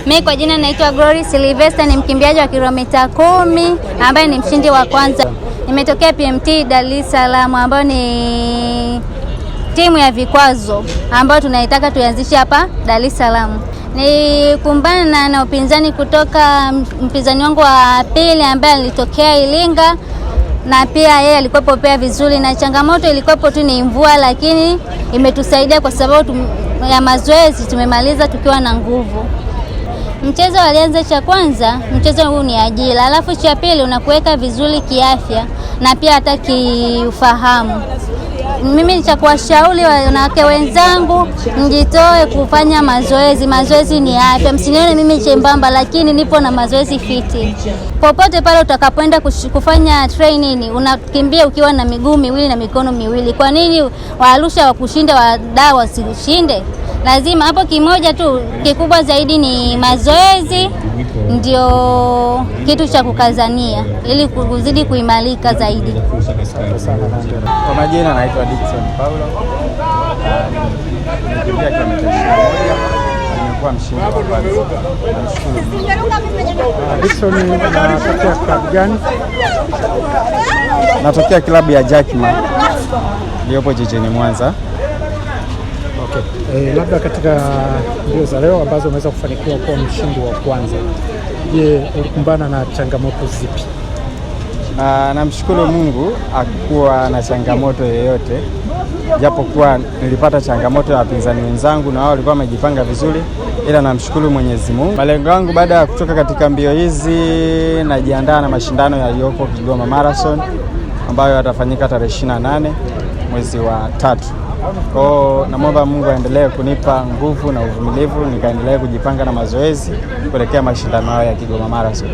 Mimi kwa jina naitwa Glory Sylvester, ni mkimbiaji wa kilomita 10 ambaye ni mshindi wa kwanza. Nimetokea PMT Dar es Salaam ambayo ni timu ya vikwazo ambayo tunaitaka tuanzishe hapa Dar es Salaam. Ni kumbana na upinzani kutoka mpinzani wangu wa pili ambaye alitokea Iringa, na pia yeye alikuwa pia vizuri, na changamoto ilikuwa tu ni mvua, lakini imetusaidia kwa sababu ya mazoezi tumemaliza tukiwa na nguvu. Mchezo alianza cha kwanza, mchezo huu ni ajira, alafu cha pili unakuweka vizuri kiafya na pia hata kiufahamu. Mimi cha kuwashauri wanawake wenzangu, mjitoe kufanya mazoezi. Mazoezi ni afya. Msinione mimi chembamba, lakini nipo na mazoezi fiti. Popote pale utakapoenda kufanya training, unakimbia ukiwa na miguu miwili na mikono miwili. Kwa nini Waarusha wakushinda wadau wasishinde? Lazima hapo kimoja tu, kikubwa zaidi ni mazoezi, ndio kitu cha kukazania ili kuzidi kuimarika zaidi. Kwa majina naitwa Dickson Paulo. Nimekimbia kilomita 21, nimekuwa mshindi wa kwanza. Dickson, unatokea klabu gani? Natokea klabu ya Jackman iliyopo jijini Mwanza. Okay. Labda katika mbio za leo ambazo umeweza kufanikiwa kuwa mshindi wa kwanza, je, ulikumbana na changamoto zipi? Namshukuru Mungu hakuwa na changamoto yoyote, japo kuwa nilipata changamoto ya wapinzani wenzangu na wao walikuwa wamejipanga vizuri, ila namshukuru Mwenyezi Mungu. Malengo yangu baada ya kutoka katika mbio hizi, najiandaa na mashindano yaliyopo Kigoma Marathon ambayo yatafanyika tarehe 28 mwezi wa 3. Kwa namwomba Mungu aendelee kunipa nguvu na uvumilivu nikaendelee kujipanga na mazoezi kuelekea mashindano ya Kigoma Marathon.